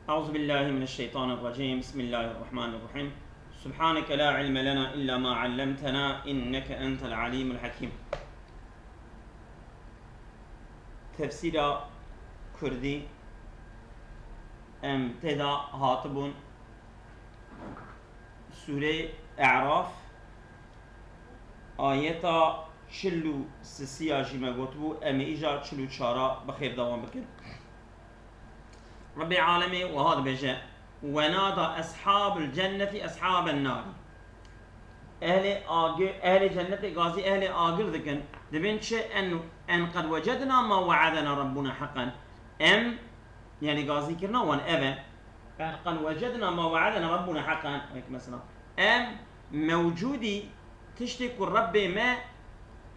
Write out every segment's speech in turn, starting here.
أعوذ بالله من الشيطان الرجيم. بسم الله الرحمن الرحيم. سبحانك لا علم لنا إلا ما علمتنا إنك أنت العليم الحكيم. تفسير كردي تدا هاتبون سورة أعراف آياتا چلو سسيا جيما قطبو إيجا چلو چارا بخير دوام بكر. رب العالمين وهذا بجاء ونادى أصحاب الجنة أصحاب النار. أهل جنة غازي أهل آجر ذكن دبين شيء أن قد وجدنا ما وعدنا ربنا حقا أم يعني غازي كرنا وان أبا أن قد وجدنا ما وعدنا ربنا حقا مثلا أم موجودي تشتك الرب ما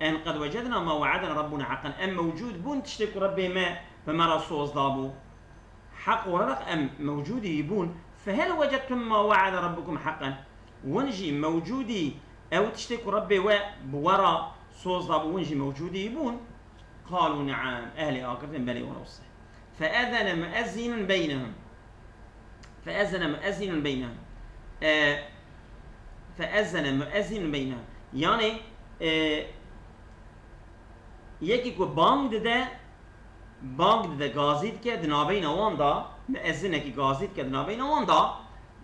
أن قد وجدنا ما وعدنا ربنا حقا أم موجود بون تشتك الرب ما فما رسول ضابو حق ورق أم موجودي يبون فهل وجدتم ما وعد ربكم حقا ونجي موجودي أو تشتكوا ربي بورا صوص ضابو ونجي موجودي يبون قالوا نعم أهل آكرتين بلي ونوصه فأذن مؤذن بينهم فأذن مؤذن بينهم يعني يكي كو بانگ ده گازید که دنابین وان دا مؤذنه که گازید که دنابین وان دا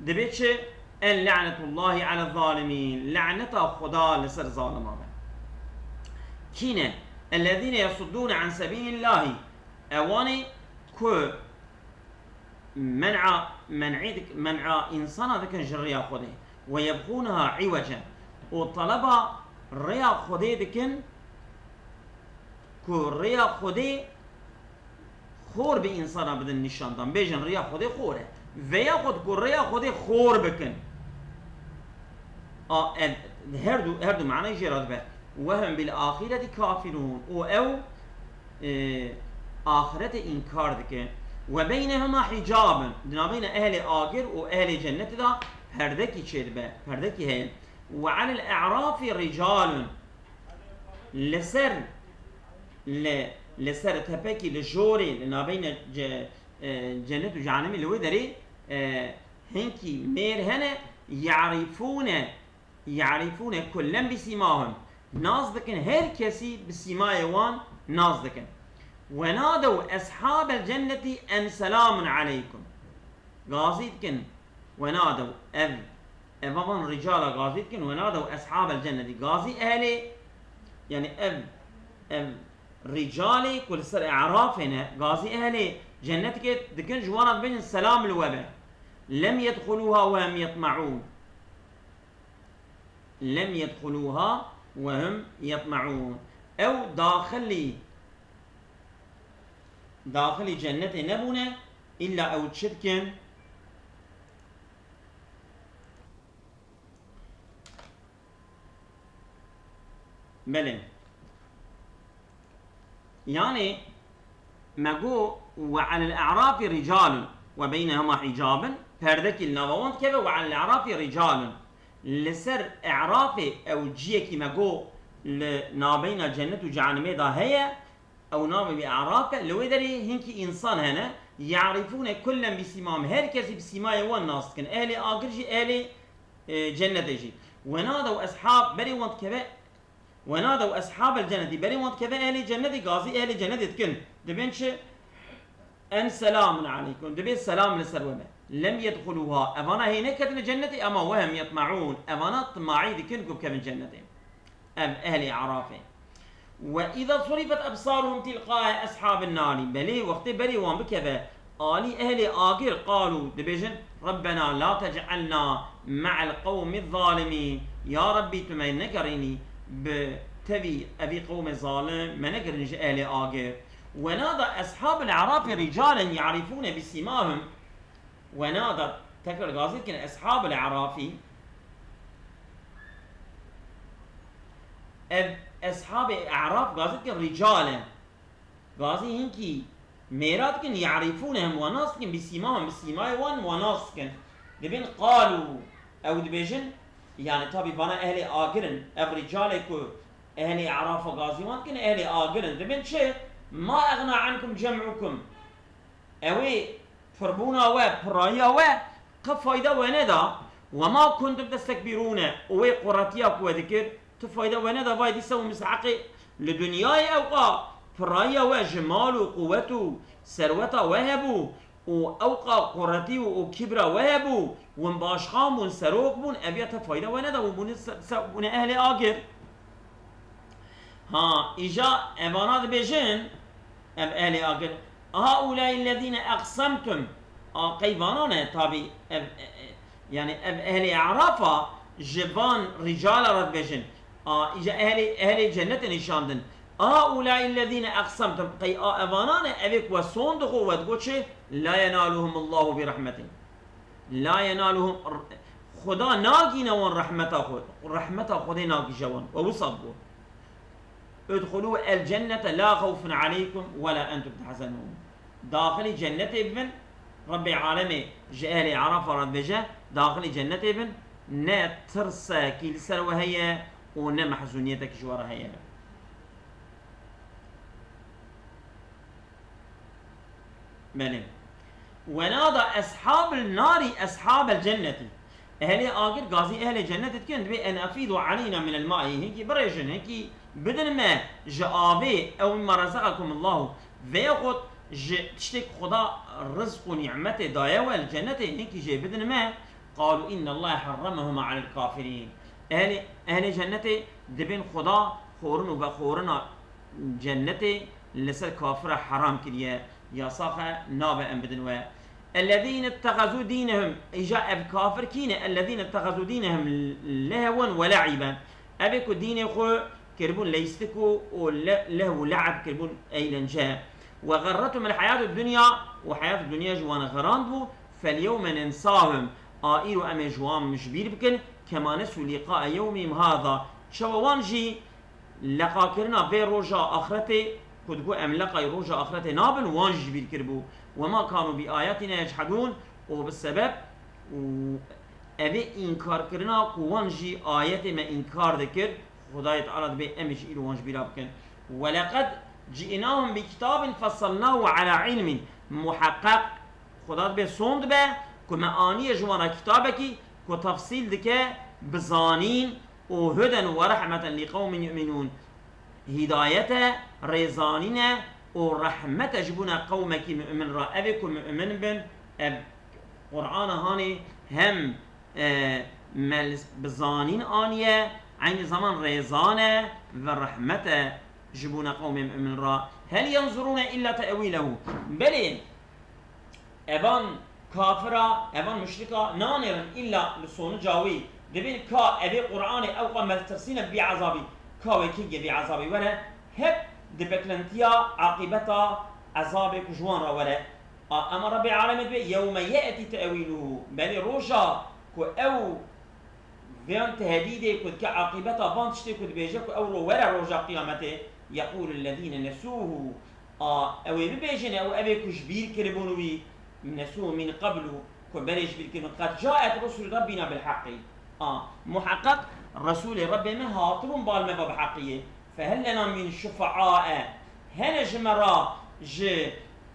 دبیت چه ان لعنت الله على الظالمين لعنت خدا لسر ظالمان كينه الذين يصدون عن سبيل الله اواني كو منع انسان ذكن جريا خده ويبغونها عوجا وطلبا ريا خده ذكن كو ريا خده خور به انسان بدن نشان دام بیجن ریا خود خوره و یا خود کو ریا خود خور بکن هر دو معنی جراد به وهم بالآخرة کافرون او آخرت انکار دکن و بینهما حجاب دنا بین اهل آگر و اهل جنت دا پردکی چید به پردکی هین و علی الاعراف رجال لسر تپکی لجوری لنابین جنت و جهنمی لوی داری هنکی میر هنه يعرفون كلن بسيماهم ناز دكن هر كسي بسيماي وان ناز دكن ونادوا أصحاب الجنة أن سلام عليكم غازيد كن ونادوا أبوان رجال غازيد كن ونادوا أصحاب الجنة غازي أهلي يعني رجالي كل سر اعراف هنا غازي اهلي جنتك دكن جوانا بين السلام الوبا لم يدخلوها وهم يطمعون او داخلي جنة نبونا الا او تشدكن بلين يعني مجو وعلى الأعراف رجال وبينهما حجاب پردك النووانت كذا وعلى الأعراف رجال لسر إعراف أو جيكي مجو لنابين الجنة وجهنم دا هي أو ناب بأعراف لو يدري هنكي إنسان هنا يعرفون كلا بسيماهم هر كسي بسيماي والناس كان أهل آجرجي أهل جنة جي ونادوا أصحاب بري وانت كذا ونادوا أصحاب الجنة بري وانت كذا أهل جنة غازي أهل جنة تكن دبنش أن سلام عليكم دبي السلام للسرومة لم يدخلوها أفانا هي نكت الجنة أما وهم يطمعون أفانا طماعي ذكنكم كمن جنة أم أهل أعرافه وإذا صرفت أبصارهم تلقاء أصحاب النار بلي وقت بري وان بكذا آلي أهل آجر قالوا دبيجن ربنا لا تجعلنا مع القوم الظالمين يا ربي تمين نكريني بتبي أبي قوم الظالم ما نقدر أهل آجر ونادى أصحاب الأعراف رجالا يعرفون بسيماهم ونادى تكرر غازي كان أصحاب الأعراف أصحاب الأعراف غازي كان رجالا غازي هنكي ميرات كان يعرفونهم وناس كان بسيماهم بسيماي وناس كان دبين قالوا أو دبيجن يعني طبي بنا أهل آجرن أفرجالكو أهل أعراف غازيوان كن أهل آجرن دبين شيء ما أغنى عنكم جمعكم أوي قربونا و برايا و قفايدة وندا وما كنتم تستكبرون وي قراتيا وذكر تفايدة وندا بايد يسوي مسعقي لدنياي أوقا برايا وجمال وقوته ثروته وهبوا وأوقا قرتي وكبرى وهبوا ومباشخام ونسروق بون أبيات فايدة وندا وبون أهل آجر ها إجا أبانات بيجن أهل آجر هؤلاء الذين أقسمتم قيبانون طبي يعني أهل أعرافا جبان رجال رد بيجن إجا أهل جنة نشاندن هؤلاء الذين أقسمتم قي أبانان أبيك وصندقوا ودقوتش لا ينالهم الله برحمته لا ينالهم خدا ناقي نوان رحمته خدا ناقي جوان ووصبوا ادخلوا الجنة لا خوف عليكم ولا أنتم تحزنون داخل جنة ابن رب العالمين جاهل عرف رب بجا داخل جنة ابن نا ترسى كيل سر وهي ونا محزونيتك جوار هي بلى ونادى أصحاب النار أصحاب الجنة أهل آخر قاضي أهل الجنة تكن بأن أفيدوا علينا من الماء هيك بريجن هيك بدل ما جابه أو ما رزقكم الله فياخد تشتك خدا رزق ونعمته دايا والجنة هيك جي بدل ما قالوا إن الله حرمهما على الكافرين أهل جنة دبن خدا خورن وبخورنا جنة لسر كافر حرام كليه يا صاخة نابا بدنوا الذين اتخذوا دينهم إجاء الكافر كينا الذين اتخذوا دينهم لهوا ولعبا أبيكو دين خو كربون ليستكو ولهو لعب كربون أيلنجا وغرتهم الحياة الدنيا وحياة الدنيا جوان غراندو فاليوم ننساهم آئيرو أمي جوان مشبير بكن كما نسوا لقاء يومهم هذا شوانجي لقاكرنا في رجاء آخرته كدقو أملقا يروجا آخرته نابن وانج بيركربو وما كانوا بآياتنا يجحدون وبالسبب أبي إنكار كرنا كوانجي آيات ما إنكار ذكر خداية تعالى بي أمش إلو وانج بيرابكن ولقد جئناهم بكتاب فصلناه على علم محقق خداية بي صند بي كما آنية جوانا كتابك كتفصيل ذكر بزانين وهدى ورحمة لقوم يؤمنون هدايته ريزانينا ورحمته جبونا قومك مؤمن رأبكم مؤمن بن قرآن هاني هم بزانين آنية عين زمان ريزانه ورحمته جبونا قوم مؤمن را هل ينظرون إلا تأويله بل أبان كافرة أبان مشركة نانرا إلا لصون جاوي دبين كا أبي قرآن أو قام ترسين بعذابي كاوي كي بعذابي ولا هب دبكلنتيا عاقبتا عذابك جوان ولا أما رب العالمين يوم يأتي تأويله بل روجا كو أو فيان تهديده كد كعاقبتا بانتشتي كد بيجاك أو ولا روجا قيامته يقول الذين نسوه أو بيجن أو أبي كجبير كربونوي نسوه من قبل كبرج بالكلمة قد جاءت رسل ربنا بالحق محقق رسول ربنا ما هاترون بالمبا بحقية فهل لنا من شفعاء هنا جمرا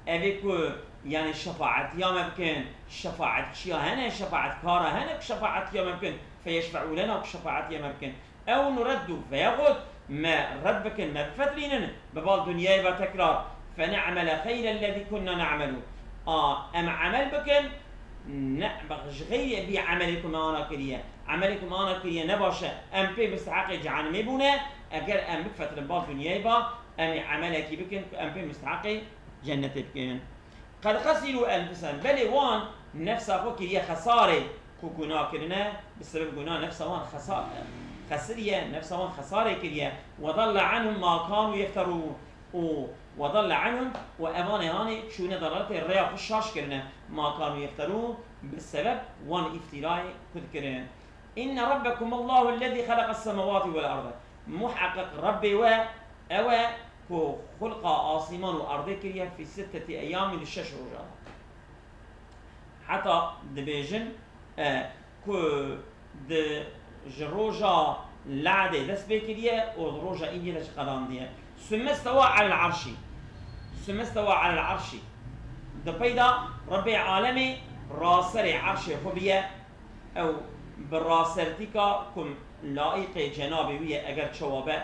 أبيكو يعني شفاعة يا ممكن شفاعة شيا هنا شفاعة كارا هنا شفاعة يا ممكن فيشفعوا لنا شفاعة يا ممكن أو نرد فياخذ ما رد بكن ما بفترين ببال دنيا بتكرار فنعمل خير الذي كنا نعمله أم عمل بكن نبغش غير بعملكم أنا كريه عملكم أنا كريه نباشة أم بي مستحق جهنم بونه أجر أم بفترة بال دنيا با أم عملك بكن أم بي مستحق جنة بكن قد خسروا أنفسهم بل وان نفسه كريه خسارة كوكونا كرنا بسبب جنا نفسه وان خسرية نفسه وان خسارة كريه وضل عنهم ما كانوا يفترون وضل عنهم وأمان هاني شو ضلالة الرياء خشاش كرنا ما كانوا يفترون بالسبب وان افتراء كذكرنا إن ربكم الله الذي خلق السماوات والأرض محقق ربي أو كو خلق آسمان وأرض كريه في 6 أيام للشش رجال حتى دبيجن كو جروجا لعدة دس بكريه ودروجا إنجي لش قدام ديه ثم استوى على العرش دبيدا رب العالمين راسر عرش خبيه او براسرتيكا كم لائق جنابي ويا اگر شوابه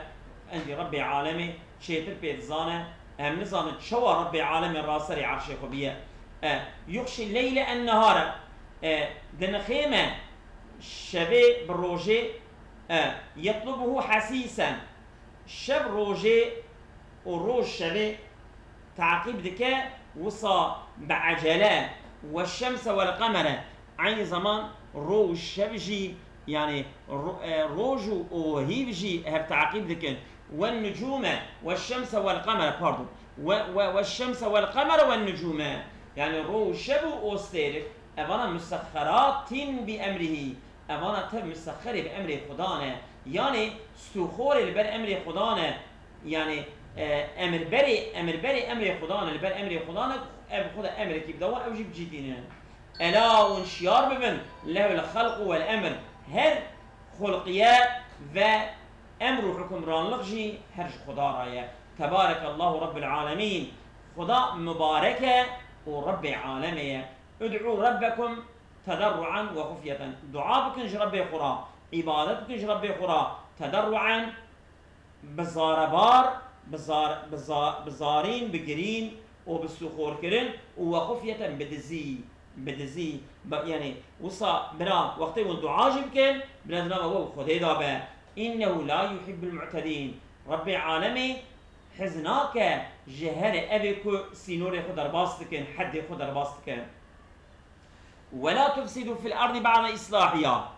عندي رب العالمين شيتر بيتزانه هم نظام شو رب العالمين راسر عرش خبيه يخشي الليل النهار دنخيمه شبه بروجي يطلبه حسيسا شب روجي وروج شبه تعقيب ذكاء وصى بعجلة والشمس والقمر عين زمان روج شبجي يعني روج وهيبجي هب تعقيب ذكاء والنجوم والشمس والقمر باردو والشمس والقمر والنجوم يعني روج شبو أستيرك أبانا مسخرات بأمره أبانا تب مسخر بأمر خدانه يعني استخور البر أمر خدانه يعني امر بري امر خدانه البر امر خدانه خدا امر كيف دوا او جيب جدينا الا وانشيار ببن له الخلق والامر هر خلقيات و امر وحكمران لغجي هر خدا رايه تبارك الله رب العالمين خدا مباركه ورب العالمين ادعوا ربكم تضرعا وخفيه دعاء بكنج ربي خرا عبادت بكنج ربي خرا تضرعا بزاربار بزارين بجرين وبالسخور كرن وخفية بدزي يعني وصا برا وقت والدعاء يمكن بلادنا هو خدي دابا إنه لا يحب المعتدين رب العالمين حزناك جهر أبيك سينور خدر باستكن حد خدر باستكن ولا تفسدوا في الأرض بعد إصلاحها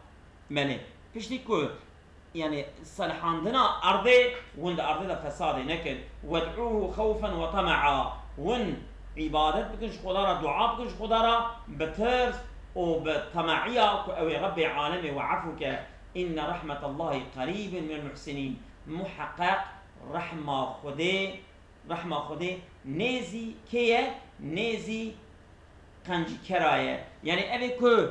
مالي كشتيكو يعني صلحاندنا أرضي وند أرضي ده فساد نكن وادعوه خوفا وطمعا ون عبادت بكنش خدارا دعاء بكنش خدارا بترس وبطمعية أو رب العالمين وعفوك إن رحمة الله قريب من المحسنين محقق رحمة خدي نيزي كيه نيزي قنجي كرايه يعني أبي كو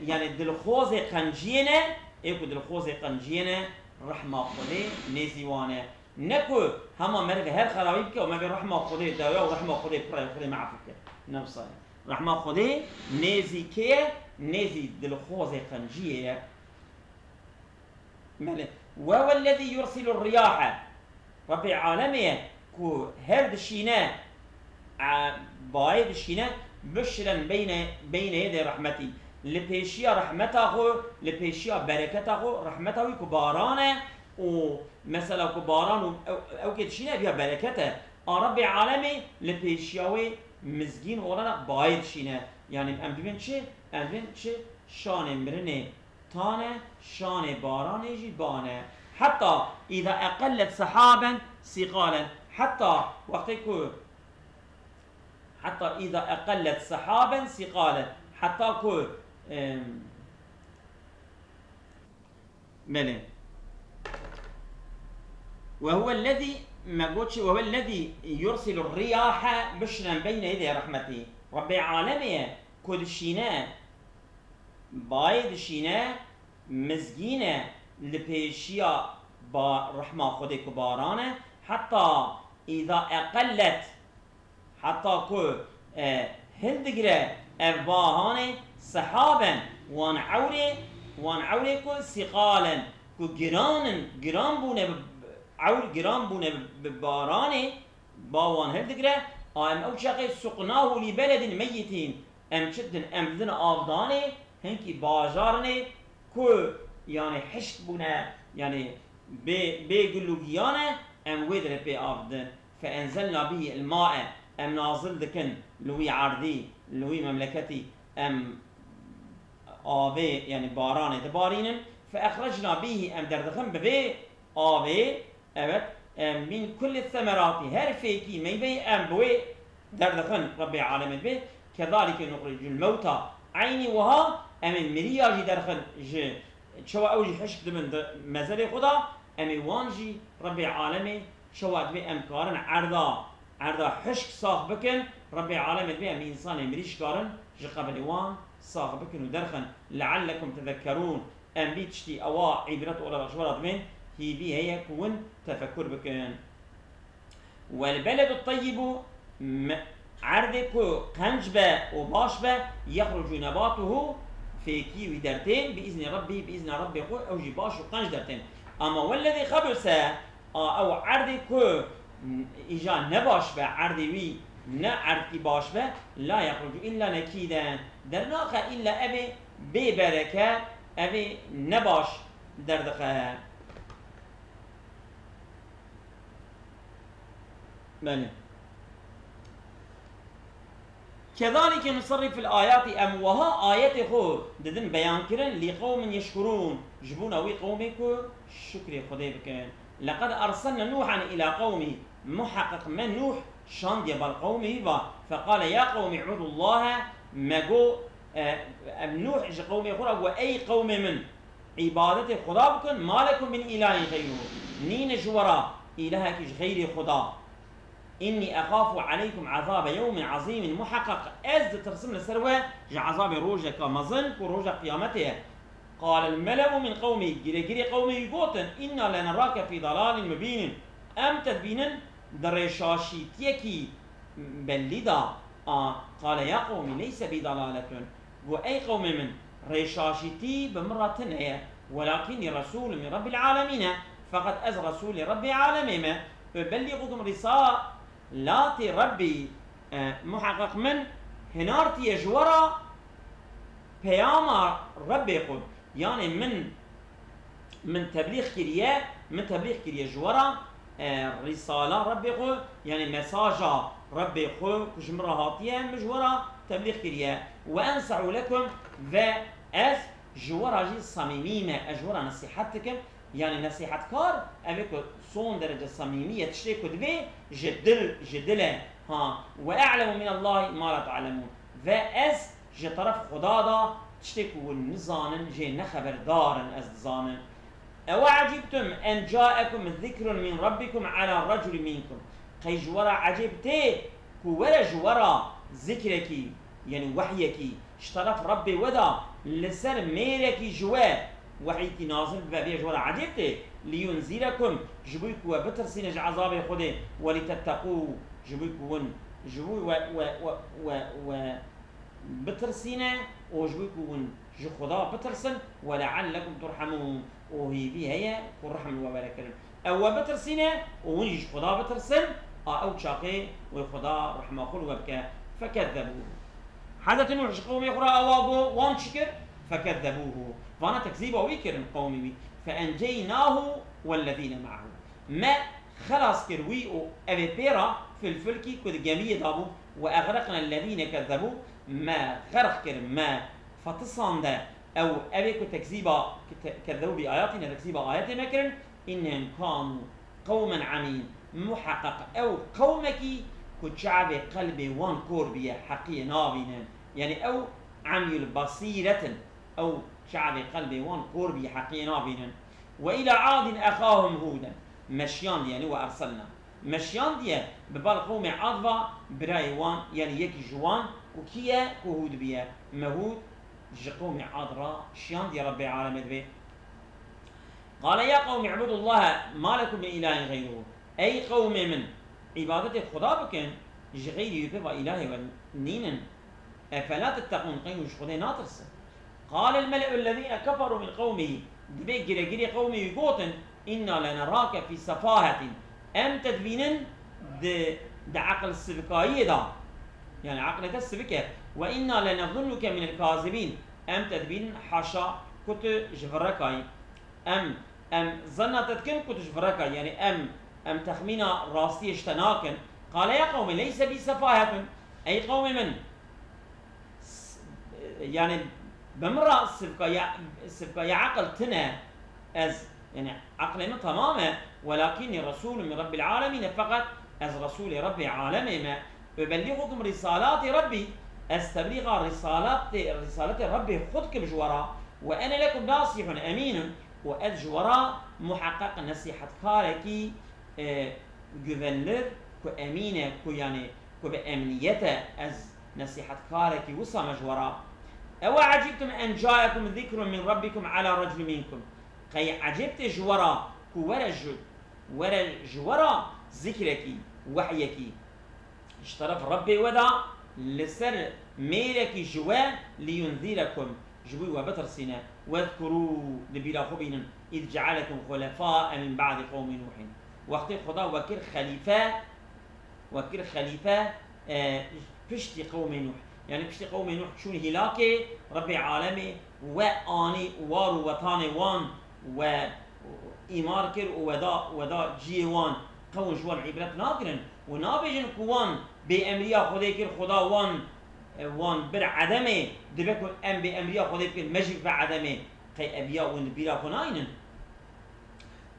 يعني دلخوز قنجينه ايكو دلخوز قنجينه رحمة خدي نيزيوانه نكو هما مرغ هر خرابي بك وما بين رحمة خدي داويا ورحمة خدي براي خدي معفوك نفسه رحمة خدي نيزي كيه نيزي دلخوز قنجيه ماله وهو الذي يرسل الرياح رب العالمين كو هرد الشيناء بايد الشيناء بشرا بين يدي رحمتي لبيشيا رحمته لبيشيا بركته رحمته كبارانه ومثلا كباران او كده شيناء بها بركته رب العالمين لبيشياوي مزجين ورانا بايد شيناء يعني ام بين چه شان مرنه تانه شان باران يجي بانه حتى إذا أقلت سحابا ثقالا حتى إذا أقلت سحابا ثقالا حتى كو ملين وهو الذي يرسل الرياح بشرا بين يدي رحمته رب العالمين كل شيناء بايد شيناء مزجينه لبيشيا با رحمة خدي كبارانه حتى إذا أقلت حتى كو هندقرة أرباهانه سحابا وان عوري كو ثقالا كو جران بونه ببارانه باوان هندقرة ام او شاقي سقناه لبلد ميتين ام شدن ام ذن آفدانه هنكي باجارنه كو يعني حشت بنا يعني بقلوبيانه ام ويدر بي آفدن فانزلنا به الماء ام نازل دكن لوي عردي لوي مملكتي ام آبي يعني باران دبارين فأخرجنا به ام دردخن ببي آبي evet من كل الثمرات هر فيكي ميبي ام بوي دردخن ربي عالمين به كذلك نخرج الموتى عيني وها ام مريا جي درخن جي شو اوجي حشك من مزل خدا ام وانجي ربي عالمي شو ادبي ام كارن عرضا حشك صاغ بكن ربي عالمين به ام انسان مريش كارن جي قبل وان صاغ بكن ودرخن لعلكم تذكرون ام بيتشتي اوا عبرت ولا رجورات من هي بي هي كون تفكر بكن والبلد الطيب عرض كو قنج به وباش به يخرج نباته في كيوي درتين بإذن ربي بإذن ربي خو أو جي باش وقنج درتين أما والذي خبث أو عرض كو إجا نباش به عرض وي نا عرض باش به لا يخرج إلا نكيدا درناخ إلا أبي ببركة أبي نباش دردخه بله كذلك نصرف الآيات أموها آيات خو ددن بيان كرن لقوم يشكرون جبونا وي قومكو شكر خدي بكن لقد أرسلنا نوحا إلى قومه محقق من نوح شان ديال قومه فقال يا قوم اعبدوا الله مجو نوح إجا قومي خورا وأي قوم من عبادة خدا بكن ما لكم من إله غيره نين جورا إلهك غير خدا إني أخاف عليكم عذاب يوم عظيم محقق أز ترسم لسروة عذاب روجة كمظن وروجة قيامته قال الملأ من قومي جري قومي يقولن إنا لنراك في ضلال مبين أم تدبين درشاشيتيكي بلدا قال يا قومي ليس بضلالة وأي قوم من رشاشتي بمرة هي ولكني رسول من رب العالمين فقد أز رسول رب العالمين أبلغكم رسالات ربي محقق من هنارتي يجورا بيام ربي قد يعني من تبليغ كريا من تبليغ كريا جورا رسالة ربي قد يعني مساجا ربي قد كجمرة هاتيا مجورا تبليغ كريا وأنصح لكم وأز جورا جي صميمية أجورا نصيحتكم يعني نصيحة كار أبيكو صون درجة صميمية تشتركوا دبي جدلة ها وأعلم من الله ما لا تعلمون وأز جي طرف خدادا تشتكوا النظام جي نخبر دارا أز زانن أوعجبتم أن جاءكم ذكر من ربكم على رجل منكم قي جورا عجبتي كورا جورا ذكركي يعني وحيكي اشترف ربي ودا لسر ميركي جوا وحيكي نازل ببابي جورا عجبتي لينزلكم جبوك وبترسين عذاب خده ولتتقوا جبوك ون جبوي و بترسينه وجبوك ون جو خدا بترسن ولعلكم ترحمون وهي بي هي ورحم وبركة او بترسينه ونجي خدا بترسن او شاقي وخدا رحمه خل وبكى فكذبوه حدث نوح قوم يقرأ أوابو وان شكر فكذبوه فانا تكذيبه ويكر قومي فأنجيناه والذين معه ما خلاص كروي او أبي بيرا في الفلك كد جميع دابو وأغرقنا الذين كذبوا ما غرق كر ما فتصان أو أبي كتكذيبه كذبوا بآياتنا تكذيبه آيات مكرن إنهم كانوا قوما عمين محقق أو قومك كشعب قلبي وان كوربية حقية نابينا يعني أو عمي بصيرة أو شعب قلبي وان كوربية حقية نابينا وإلى عاد أخاهم هودا مشيان يعني وأرسلنا مشيان دي ببال قوم عضبة برايوان يعني يكي جوان وكيا كهود بيا مهود جقوم عضرا شيان دي رب العالمين بي قال يا قوم اعبدوا الله ما لكم من إله غيره أي قوم من عبادة خدا بكن غير يبقى إلهي ونينا أفلا تتقون قيمش خدا ناطرس قال الملأ الذين كفروا من قومه دبي جري قومي يقوتن إنا لنراك في سفاهة أم تدبينن د عقل السبكاية دا يعني عقل السبكة وإنا لنظنك من الكاذبين أم تدبين حاشا كنت جفركاي أم ظنتكن كنت جفركاي يعني أم تخمينا راستي اشتناكن قال يا قوم ليس بي سفاهة أي قوم من يعني بمرة السبكاية عقل تنا أز يعني عقلنا تماما ولكني رسول من رب العالمين فقط أز رسول رب العالمين أبلغكم رسالات ربي أستبلغ رسالة ربي خذكم جورا وأنا لكم ناصح أمين وأز جورا محقق نصيحة كاركي جوفنلر كو أمينة كو يعني كو بأمنيته أز نصيحة كاركي وصا مجورا أو عجبتم أن جاءكم ذكر من ربكم على رجل منكم قي عجبت جورا كو ورا جورا ذكركي وحيكي اشترف ربي ودا لسر ميلك جوا لينذركم جوي وبترسنا واذكروا لبلا خبين إذ جعلكم خلفاء من بعد قوم نوح وقت خدا وكر خليفة بشتي قوم نوح يعني بشتي قوم نوح شون هلاكي ربي عالمي وآني وارو وطاني وان و إيمار كر ودا جيوان قوم جوان عبرت ناكرن ونابجن كوان بأمريا خدي كر خدا وان بر عدمه دبكون ام بأمريا خدي كر مجيك بعدمه قي أبيا ونبيرا كناينن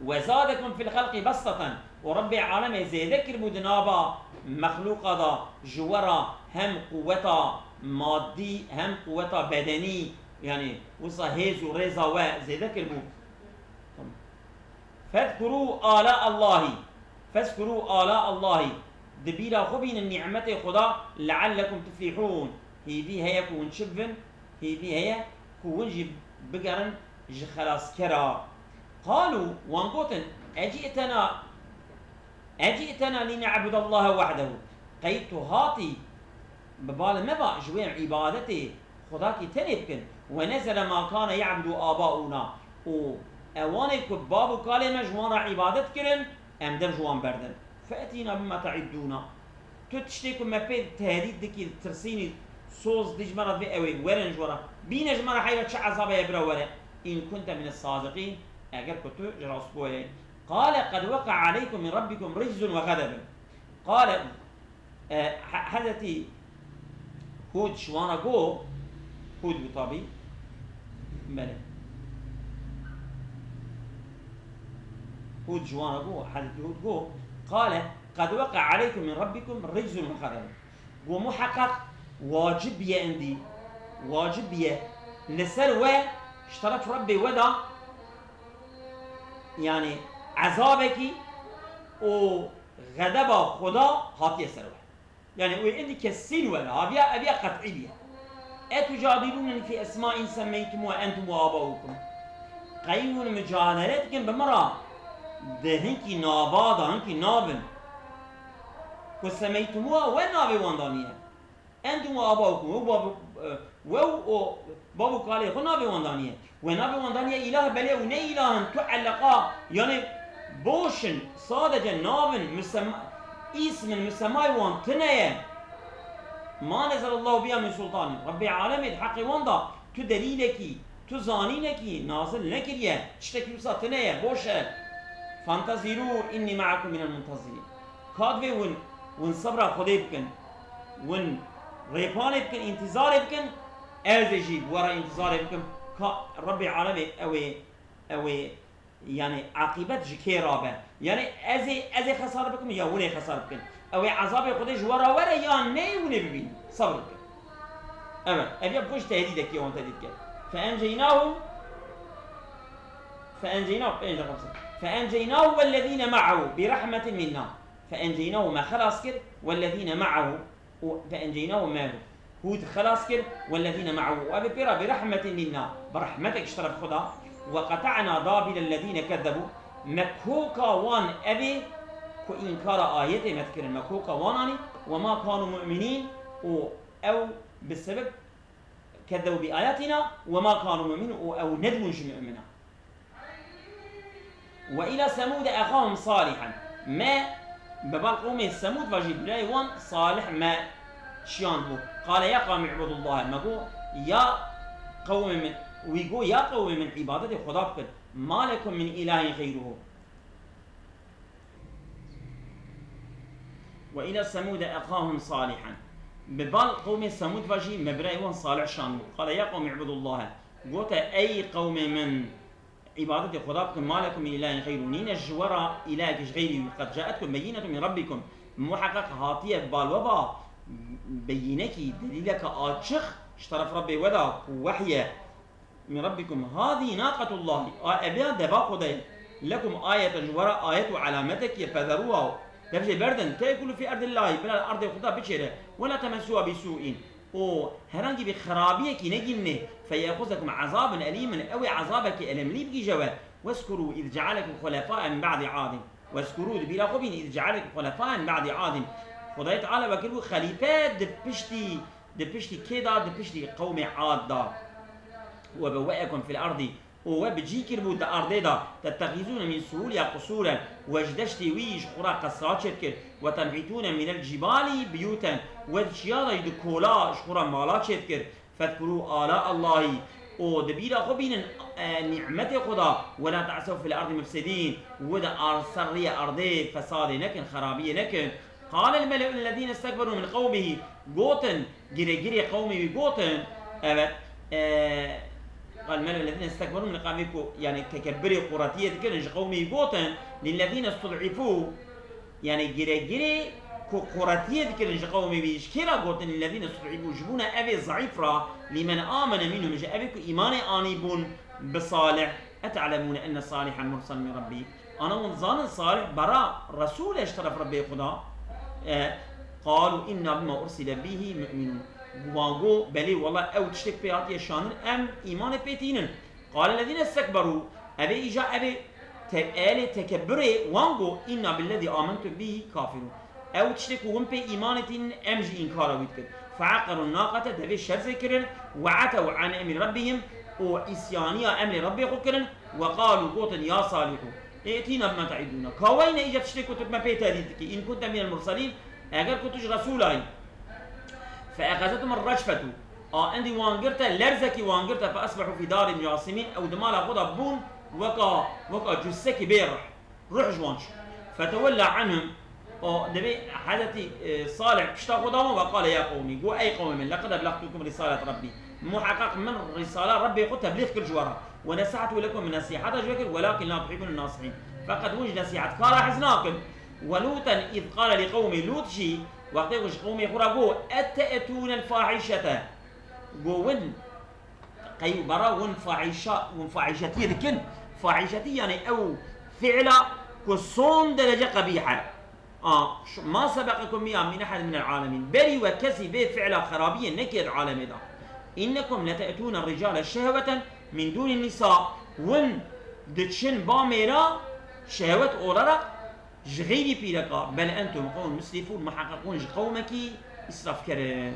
وزادكم في الخلق بسطة وربي عالمه زيدكر مدنابا مخلوقا دا جورا هم قوتا مادي هم قوتا بدني يعني وصا هيز وريزا و زيدكر مو فاذكروا آلاء الله دبيلا خبين النعمة خدا لعلكم تفلحون هي كون شبن هي كون جي بقرن جي خلاص كرا قالوا وانقوتن أجئتنا لنعبد الله وحده قيت هاتي ببال مبا جوين عبادتي خداكي تنبكن ونزل ما كان يعبد آباؤنا اواني كباب كلمة جوانا عبادت كرن ام در جوان بردن فأتينا بما تعدونا تشتيكم ما بيد تهديد دكي ترسيني صوص ديج مرة في اوي ورن جورا بينج مرة حيوة شع عذابة يبرا ورا إن كنت من الصادقين اگر كنتو جراس بوه قال قد وقع عليكم من ربكم رجز وغضب قال حدثي هود شوانا جو هود بطابي ملك هود جوانا جو حدث هود جو قال قد وقع عليكم من ربكم رجز وغضب ومحقق واجب يا عندي واجب يا لسر اشترط ربي ودا يعني عذابك وغضب خدا هاتي سر يعني وعندي كسين ولا أبيا قطعي بيها أتجادلونني في أسماء سميتموها أنتم وآباؤكم قيمون مجادلتكم بمرة ده هنكي نابادا هنكي نابن وسميتموها ونابي واندانية أنتم وآباؤكم بابو قالي خو نابي واندانية ونابي واندانية إله بلي ونه إله تعلقا يعني بوشن صادجا نابن اسم مسماي وان تنية ما نزل الله بها من سلطان ربي عالمي حقي واندا تو دليلكي تو زانينكي نازل نكريه تشتكي بسا تنية بوشة فانتظروا إني معكم من المنتظرين كادوي ون صبر خدي بكن ون ريبان بكن انتظار بكن ارزجيب ورا انتظار بكن ربي عالمي اوي يعني عاقبت جكيرابه يعني ازي خساره بكم يا وني خساره بكم او عذاب خدش ورا يا ني وني ببين صبر بكم اما ابي بخش تهديدك يوم تهديدك فانجيناه والذين معه برحمه منا فانجيناه ما خلاص كده والذين معه فانجيناه ما هود خلاص كده والذين معه وابي برحمه منا برحمتك اشترف خدا وقطعنا دابر الذين كذبوا مكوكا وان أبي كو إنكار آياتي مذكر مكوكا واناني وما كانوا مؤمنين أو بسبب كذبوا بآياتنا وما كانوا مؤمنين أو ندموا مؤمنا وإلى ثمود أخاهم صالحا ما ببالقوم ثمود وجيب لاي وان صالح ما شيان بو قال يا قوم اعبدوا الله مقو يا قوم من ويقول يا قوم من عبادة خدا بكن ما لكم من إله غيره وإلى ثمود أخاهم صالحا ببال قوم ثمود فجي مبرأي صالح شانو قال يا قوم اعبدوا الله قلت أي قوم من عبادة خدا بكن ما لكم من إله غيره نين الجورة إله غيري قد جاءتكم بينة من ربكم محقق هاتية بالوبا بينكي دليلك آتشخ اشترف ربي ودا وحيه من ربكم هذه ناقة الله أبيا دبا خدي لكم آية جورا آية علامتك يفذروها تفجي بردن تأكلوا في أرض الله بلا الأرض خدا بشره ولا تمسوها بسوء هرانجي بخرابية كي نجنه فيأخذكم عذاب أليم أو عذابك ألم لي بكي جوا واذكروا إذ جعلكم خلفاء من بعد عاد واذكروا بلا خبين إذ جعلكم خلفاء من بعد عاد خدای تعالی وکیل خلیفه دبشتي كده دبشتي قوم عاد دا وبوئكم في الأرض وبجيكر بود أرض دا تتخذون من سهولها قصورا وجدشتي ويش قرى قصات شركر وتنحتون من الجبال بيوتا وشيادا يدكولا شقرى مالات شركر فاذكروا آلاء الله ودبيرا خبين نعمة خدا ولا تعسوا في الأرض مفسدين ودا أرسرية أرضي فساد نكن خرابية نكن قال الملأ الذين استكبروا من قومه قوتن جري قومي بقوتن قال الملأ الذين استكبروا من قومه يعني تكبري قراتية كنج قومي قوتن للذين استضعفوا يعني جري قراتية كنج قومي بيشكرا قوتن للذين استضعفوا جبونا أبي ضعيفرا لمن آمن منهم جاء أبيكو إيمان آنيبون بصالح أتعلمون أن صالحا مرسل من ربي أنا ونظان صالح براء رسول اشترف ربي خدا قالوا إنا بما أرسل به مؤمنون وانقو بلي والله أو تشتك بيات يشانن أم إيمان بيتينن قال الذين استكبروا أبي إجا أبي آلي تكبري وانقو إنا بالذي آمنت به كافرون أو تشتك وهم بي إيمانتين أمجي إنكارا ويتكر فعقروا الناقة دبي شرز كرن وعتوا عن أمر ربهم وإسيانيا أمر ربي خكرن وقالوا قوتن يا صالحوا ائتينا بما تعدون كوين اجت تشتكوا تبما بيتاديتك ان كنت من المرسلين اگر كنتش رسولاي فاخذتهم الرجفه عندي وانقرتا لرزكي وانقرتا فاصبحوا في دار جاثمين او دمالا خدا بون وكا جسكي بيرح روح جوانش فتولى عنهم دبي حدثي صالح بشتا خداهم وقال يا قومي قو اي قوم من لقد ابلغتكم رساله ربي محقق من رساله ربي قلت تبليغ كل جوارها ونسعت لكم من نصيحة جوكر ولكن لا تحبون الناصحين فقد وجد نصيحة قال حزناكم ولوطا إذ قال لقوم لوط شي وقت يقول قومي خرجوا أتأتون الفاحشة قوون قيو برا ونفاحشتي ذكن فاحشتي يعني أو فعلة كصون درجة قبيحة ما سبقكم بها من أحد من العالمين بل وكسي به فعلة خرابية نكد العالم ده إنكم لتأتون الرجال شهوة من دون النساء ون دتشن باميرا شهوة أورارا جغيري بيركا بل أنتم قوم مسرفون محققون قومك إسراف كرن